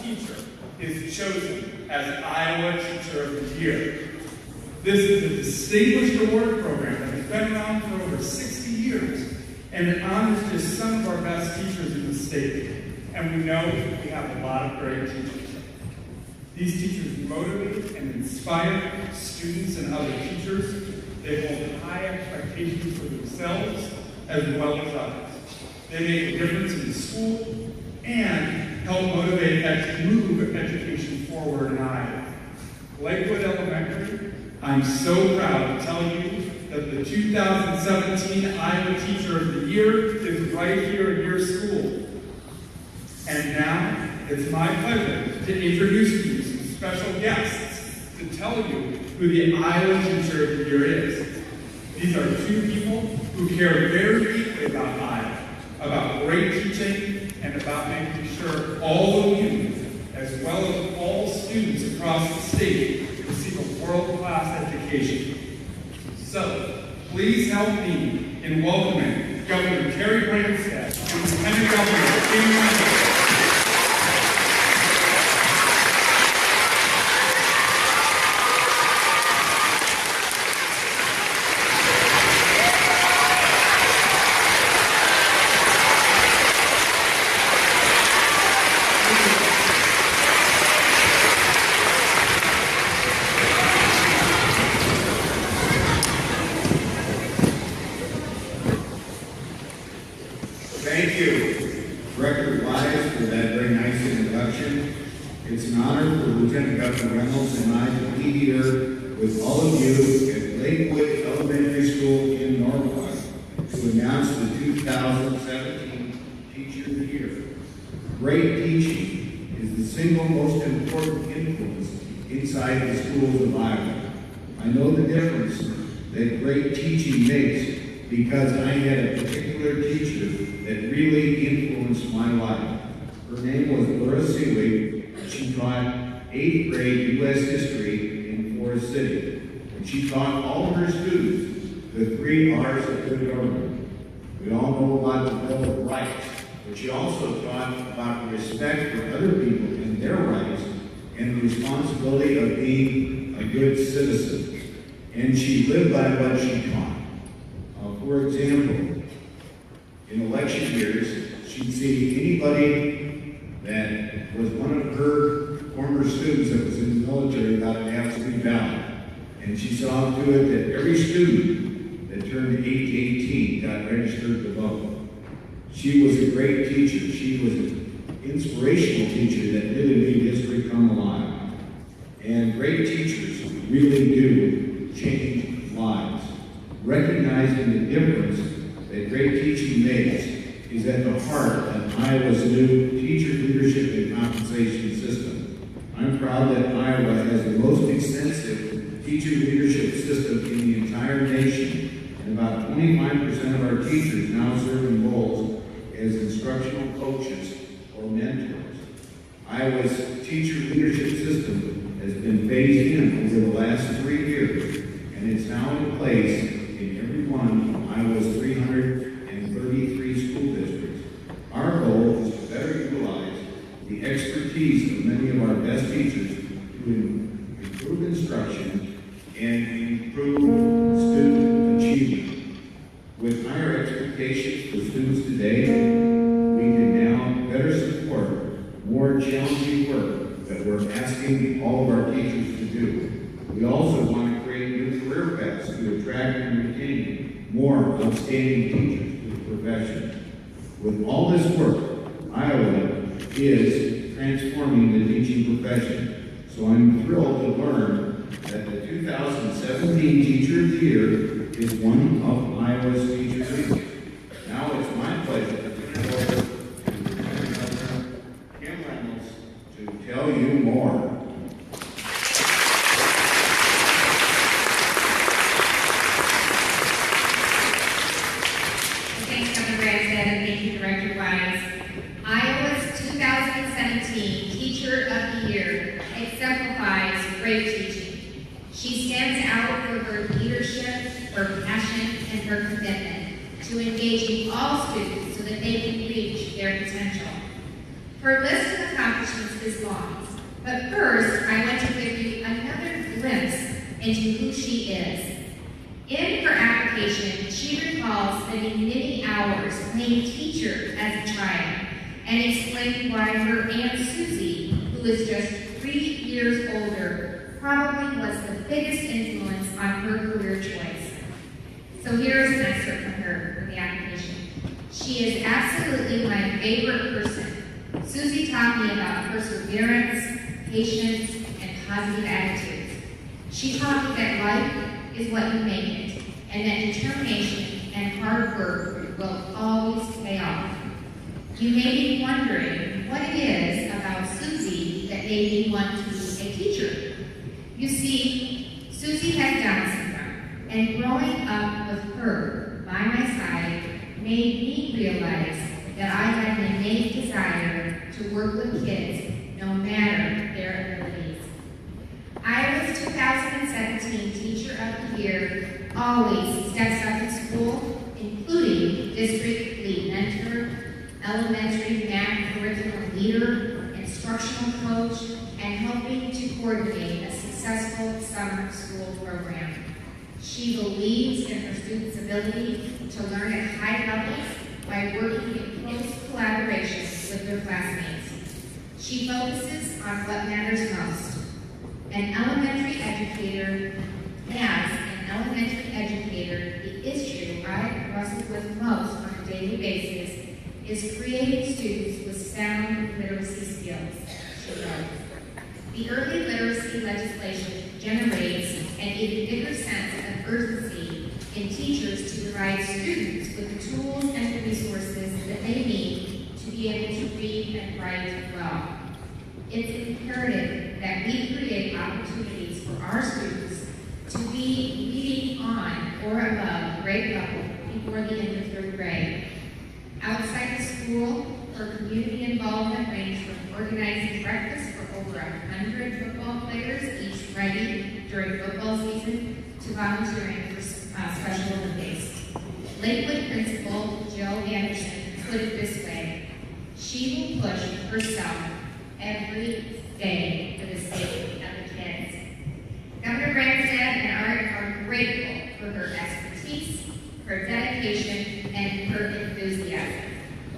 teacher is chosen as Iowa Teacher of the Year. This is a distinguished award program that has been around for over 60 years, and it honors just some of our best teachers in the state. And we know we have a lot of great teachers. These teachers motivate and inspire students and other teachers. They hold high expectations for themselves as well as others. They make a difference in the school and help motivate and move education forward in Iowa. Lakewood Elementary, I'm so proud to tell you that the 2017 Iowa Teacher of the Year is right here in your school. And now, it's my pleasure to introduce to you some special guests to tell you who the Iowa Teacher of the Year is. These are two people who care very deeply about Iowa, about great teaching, and about making sure all of you, as well as all students across the state, receive a world-class education. So, please help me in welcoming Governor Terry Branstad and Lieutenant Governor Kim Ryan. Thank you, Director Wise, for that very nice introduction. It's an honor for Lieutenant Governor Reynolds and I to be here with all of you at Lakewood Elementary School in Norwalk to announce the 2017 Teacher of the Year. Great teaching is the single most important influence inside the schools of Iowa. I know the difference that great teaching makes because I had a particular teacher that really influenced my life. Her name was Laura Seeley, and she taught 8th grade U.S. history in Forest City. And she taught all of her students the 3 R's of good government. We all know about the Bill of Rights, but she also taught about respect for other people and their rights and the responsibility of being a good citizen. And she lived by what she taught. For example, in election years, she'd see anybody that was one of her former students that was in the military got an absentee ballot. And she saw to it that every student that turned 18 got registered to vote. She was a great teacher. She was an inspirational teacher that really made history come alive. And great teachers really do change lives. Recognizing the difference that great teaching makes is at the heart of Iowa's new teacher leadership and compensation system. I'm proud that Iowa has the most extensive teacher leadership system in the entire nation, and about 25% of our teachers now serve in roles as instructional coaches or mentors. Iowa's teacher leadership system has been phased in over the last 3 years, and it's now in place in every one of Iowa's 333 school districts. Our goal is to better utilize the expertise of many of our best teachers to improve instruction and improve student achievement. With higher expectations for students today, we can now better support more challenging work that we're asking all of our teachers to do. We also want to create new career paths to attract and retain more outstanding teachers to the profession. With all this work, Iowa is transforming the teaching profession. So I'm thrilled to learn that the 2017 Teacher of the Year is one of Iowa's teacher leaders. Now it's my pleasure to turn it over to Kim Reynolds to tell you more. Thanks, Governor Branstad, and thank you, Director Wise. Iowa's 2017 Teacher of the Year exemplifies great teaching. She stands out for her leadership, her passion, and her commitment to engaging all students so that they can reach their potential. Her list of accomplishments accomplishments his longs. But first, I want to give you another glimpse into who she is. In her application, she recalls spending many hours playing teacher as a child and explained why her Aunt Susie, who is just 3 years older, probably was the biggest influence on her career choice. So here is an excerpt from the application. She is absolutely my favorite person. Susie taught me about perseverance, patience, and positive attitudes. She taught me that life is what you make it, and that determination and hard work will always pay off. You may be wondering what it is about Susie that made me want to be a teacher. You see, Susie has Down syndrome, and growing up with her by my side made me realize that I had an innate desire to work with kids no matter their abilities. Iowa's 2017 Teacher of the Year always steps up in school, including district lead mentor, elementary math curriculum leader, instructional coach, and helping to coordinate a successful summer school program. She believes in her students' ability to learn at high levels by working in close collaboration with their classmates. She focuses on what matters most. An elementary educator, the issue I wrestle with most on a daily basis is creating students with sound literacy skills, she wrote. The early literacy legislation generates an even bigger sense of urgency in teachers to provide students with the tools and the resources that they need to be able to read and write well. It's imperative that we create opportunities for our students to be reading on or above grade level before the end of 3rd grade. Outside the school, her community involvement ranged from organizing breakfast for over 100 football players, each ready during football season, to volunteering for Special Olympics. Lakewood Principal Jill Anderson put it this way: she will push herself every day for the sake of the kids. Governor Branstad and Art are grateful for her expertise, her dedication, and her enthusiasm.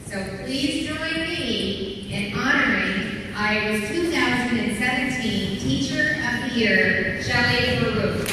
So please join me in honoring Iowa's 2017 Teacher of the Year, Shelley Baruch.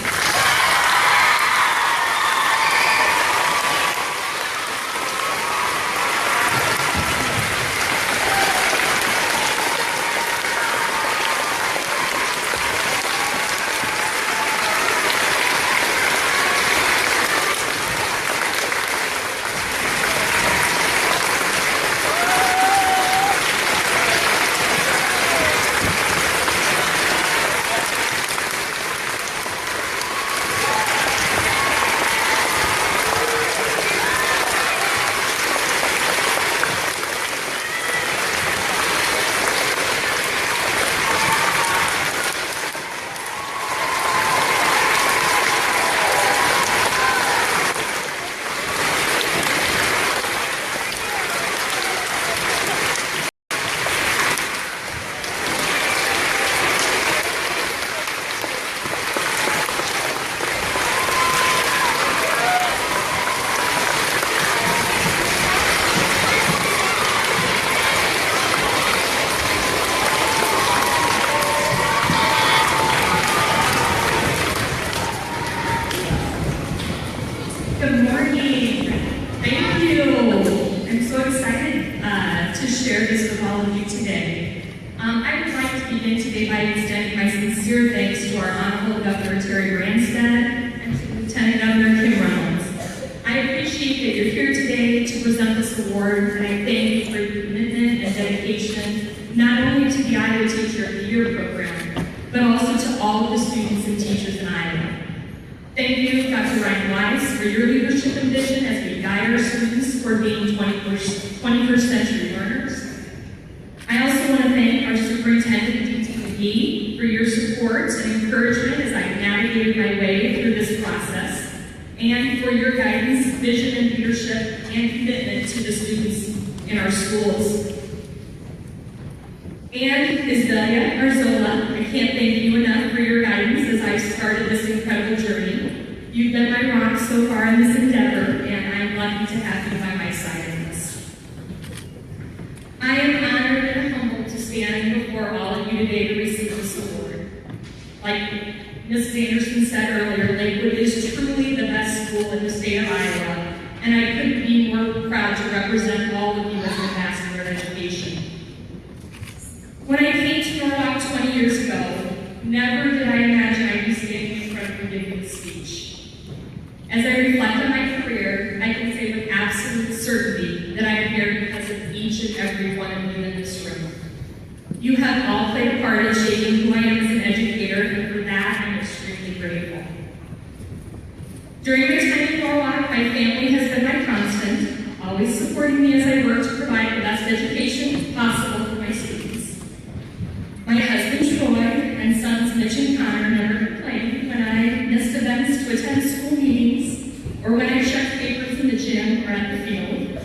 Good morning. Thank you. I'm so excited to share this with all of you today. I would like to begin today by extending my sincere thanks to our Honorable Governor Terry Branstad and to Lieutenant Governor Kim Reynolds. I appreciate that you're here today to present this award, and I thank you for your commitment and dedication, not only to the Iowa Teacher of the Year program, but also to all of the students and teachers in Iowa. Thank you, Dr. Ryan Wise, for your leadership and vision as we guide our students toward being 21st century learners. I also want to thank our Superintendent, D.T. McGee, for your support and encouragement as I navigated my way through this process, and for your guidance, vision, and leadership, and commitment to the students in our schools. And Isdelia Arzola, I can't thank you enough for your guidance as I started this incredible journey. You've been my rock so far in this endeavor, and I'm lucky to have you by my side in this. I am honored and humbled to stand before all of you today to receive this award. Like Mrs. Anderson said earlier, Lakewood is truly the best school in the state of Iowa, and I couldn't be more proud to represent all of you as ambassador of education. When I came to Norwalk 20 years ago, never did I imagine I'd be standing in front of you giving this speech. As I reflect on my career, I can say with absolute certainty that I'm here because of each and every one of you in this room. You have all played a part in shaping who I am as an educator, and for that, I'm extremely grateful. During my time in Norwalk, my family has been my constant, always supporting me as I work to provide the best education possible for my students. My husband, Troy, and sons, Mitch and Connor, never complained when I missed events to attend school meetings or when I checked papers in the gym or at the field.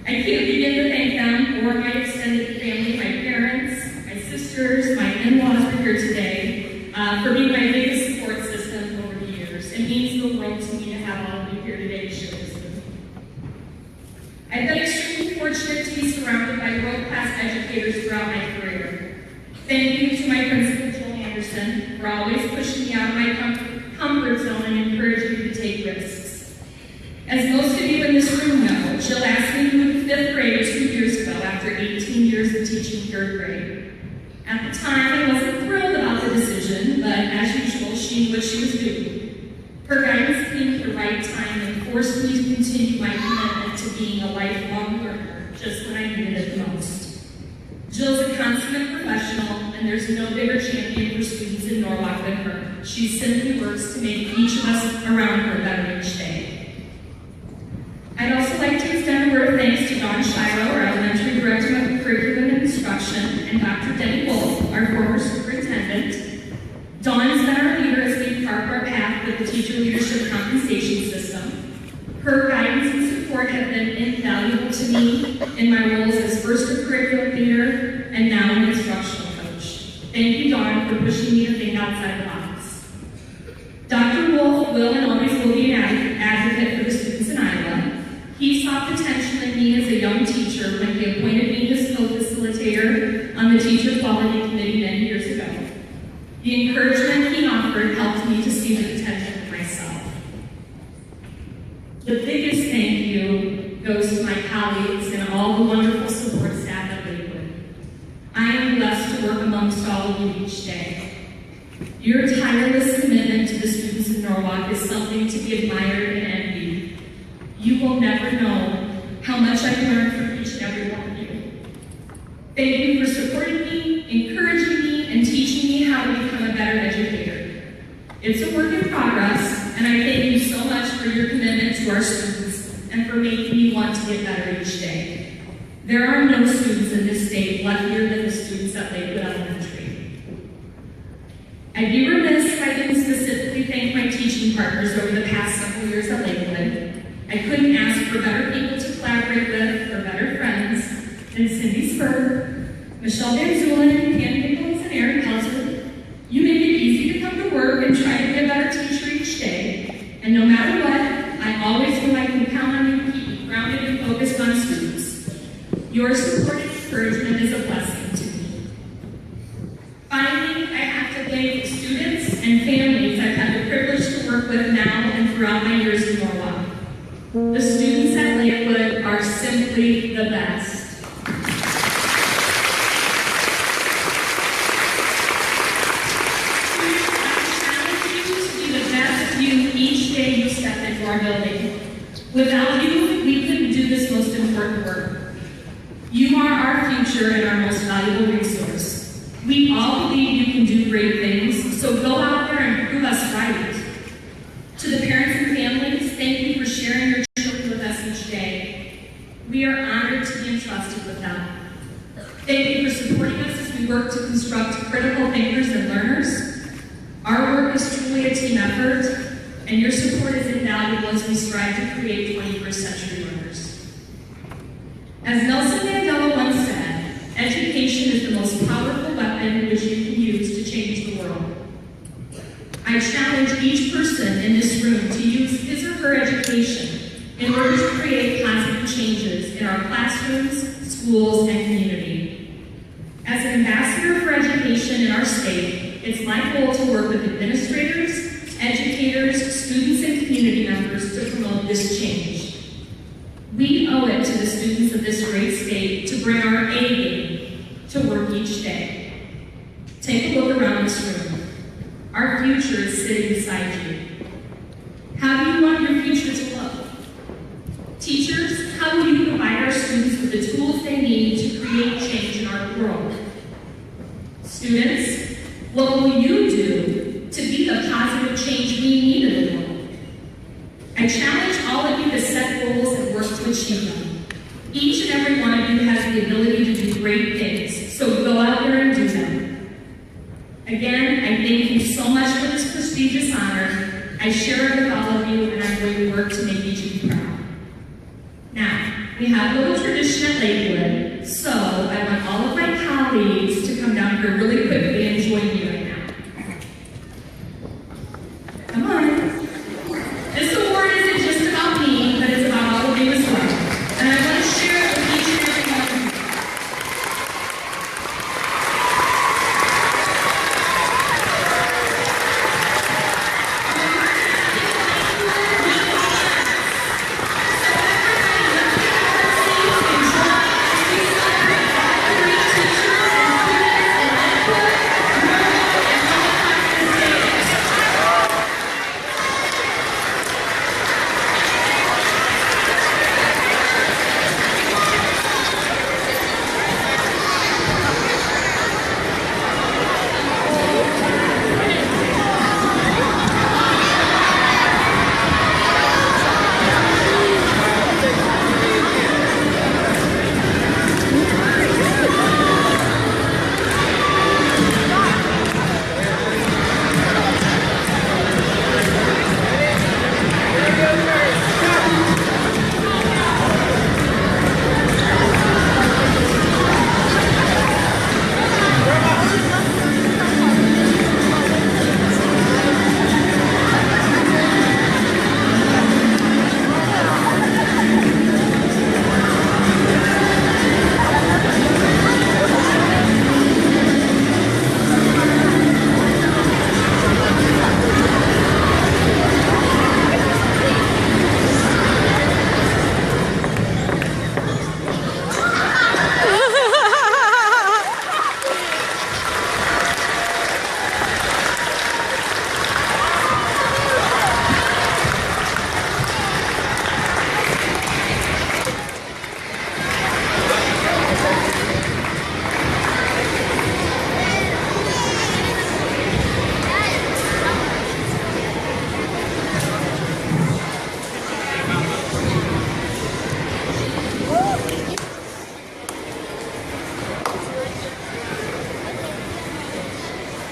I can't begin to thank them or my extended family, my parents, my sisters, my in-laws who are here today, for being my biggest support system over the years. It means the world to me to have all of you here today to share this with me. I've been extremely fortunate to be surrounded by world-class educators throughout my career. Thank you to my principal, Jill Anderson, for always pushing me out of my comfort zone and encouraging me to take risks. As most of you in this room know, Jill asked me to move to 5th grade 2 years ago after 18 years of teaching 3rd grade. At the time, I wasn't thrilled about the decision, but as usual, she knew what she was doing. Her guidance came at the right time and forced me to continue my commitment to being a lifelong learner, just when I needed it the most. Jill's a consummate professional, and there's no bigger champion for students in Norwalk than her. She simply works to make each of us around her better each day. I'd also like to extend a word of thanks to Dawn Shiro, our elementary director of curriculum and instruction, and Dr. Debbie Wolf, our former superintendent. Dawn has been our leader as we carve our path with the teacher leadership compensation system. Her guidance and support have been invaluable to me in my roles as first a curriculum leader and now an instructional coach. Thank you, Dawn, for pushing me to think outside the box. Dr. Wolf will and always will be an advocate for the students in Iowa. He saw potential in me as a young teacher when he appointed me his co-facilitator on the Teacher Quality Committee many years ago. The encouragement he offered helped me to see the potential in myself. The biggest thank you goes to my colleagues and all the wonderful support staff at Lakewood. I am blessed to work amongst all of you each day. Your tireless commitment to the students in Norwalk is something to be admired and envied. You will never know how much I've learned from each and every one of you. Thank you for supporting me, encouraging me, and teaching me how to become a better educator. It's a work in progress, and I thank you so much for your commitment to our students and for making me want to get better each day. There are no students in this state luckier than the students at Lakewood Elementary. I'd be remiss if I didn't specifically thank my teaching partners over the past several years at Lakewood. I couldn't ask for better people to collaborate with or better friends than Cindy Spur, Michelle Van Zulen, Pam Nichols, and Erin Pelzer. You make it easy to come to work and try to be a better teacher each day. And no matter what, I always feel I can count on you to keep me grounded and focused on students. Your support and encouragement is a blessing to me. Finally, I have to thank students and families I've had the privilege to work with now and throughout my years in Norwalk. The students at Lakewood are simply the best. Each day you step into our building. Without you, we couldn't do this most important work. You are our future and our most valuable resource. We all believe you can do great things, so go out there and prove us right. To the parents and families, thank you for sharing your children with us each day. We are honored to be entrusted with them. Thank you for supporting us as we work to construct critical thinkers and learners. Our work is truly a team effort, and your support is invaluable as we strive to create 21st century learners. As Nelson Mandela once said, education education is the most powerful weapon which you can use to change the world. I challenge each person in this room to use his or her education in order to create positive changes in our classrooms, schools, and community. As an ambassador for education in our state, it's my goal to work with administrators, educators, students, and community members to promote this change. We owe it to the students of this great state to bring our A game to work each day. Take a look around this room. Our future is sitting beside you. How do you want your future to look? Teachers, how will you provide our students with the tools they need to create change in our world? Students, what will you do to be the positive change we need in the world? I challenge all of you to set goals and work to achieve them. Each and every one of you has the ability to do great things, so go out there and do them. Again, I thank you so much for this prestigious honor. I share it with all of you, and I'm going to work to make each of you proud. Now, we have a little tradition at Lakewood, so I want all of my colleagues to come down here really quickly and join me right now. Come on. This award isn't just about me, but it's about all of you as well. And I want to share it with each and every one of you.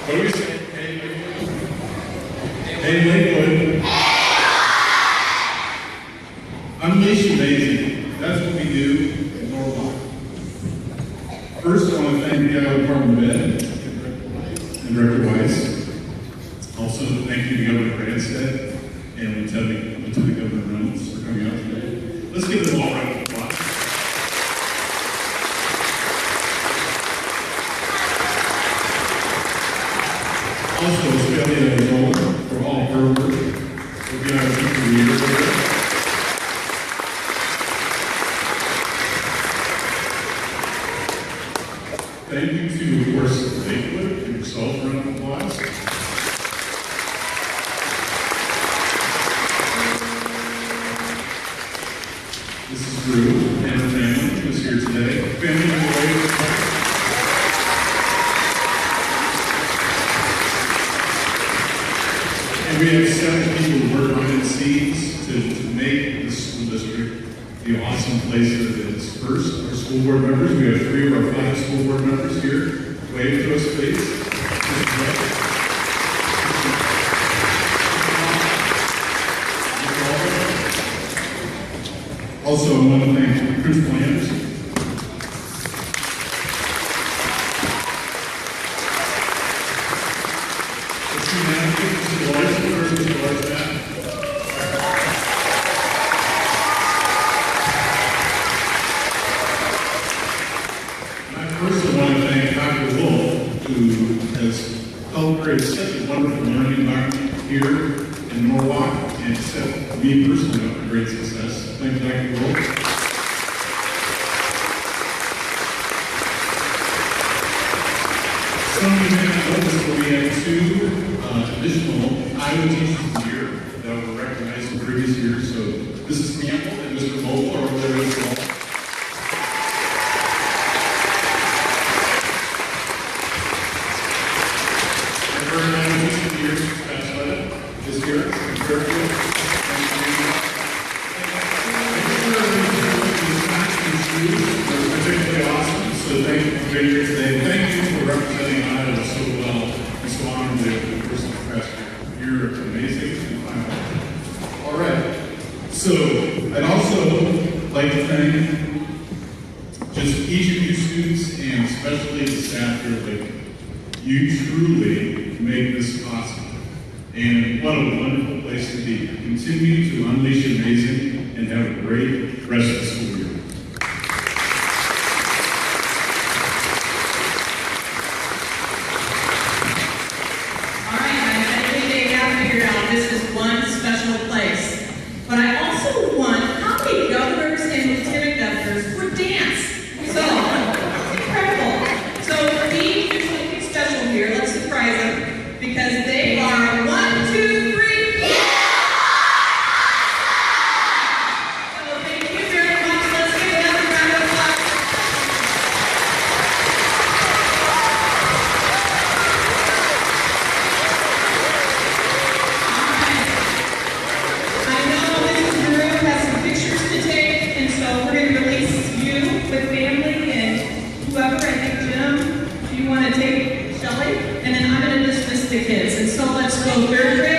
What do we say? Hey, Lakewood. Unleash Amazing. That's what we do in Norwalk. First, I want to thank the Iowa Department of Ed and Director Weiss. Also, thank you to Governor Branstad and Lieutenant Governor Reynolds for coming out today. Let's give them all a round of applause. Also, Australia and Nolan for all her work. We'll be on our teacher year together. Thank you to, of course, Lakewood and yourself for round of applause. This is Drew and her family who is here today. Family on the way to the park. And we have 7 people who work behind the scenes to make the school district the awesome place that it is. First, our school board members. We have 3 of our 5 school board members here. Wave to us, please. Also, I want to thank Principal Anderson. First, I want to thank Dr. Wolf, who has helped create such a wonderful learning environment here in Norwalk and set me personally up for great success. Thank you, Dr. Wolf. Some of you may not know this, but we have two additional Iowa Teachers of the Year that were recognized in previous years. So Mrs. Campbell and Mr. Mole are over there as well. And for Iowa Teachers of the Year, Scott Sletta is here. Particularly awesome, so thank you for being here today. Thank you for representing Iowa so well and so honorably over the course of the past year. You're amazing and fine. All right, so I'd also like to thank just each of you students and especially the staff here at Lakewood. You truly make this possible. And what a wonderful place to be. Continue to unleash amazing and have a great rest of the school year. This is one special place. But I also want, how many governors and lieutenant governors would dance? So, it's incredible. So for me, there's something special here. Let's surprise them because they are 1, 2, 3. Yeah! So thank you very much. Let's give another round of applause. Whoever, I think Jim, if you want to take Shelly, and then I'm going to dismiss the kids. And so let's go third grade.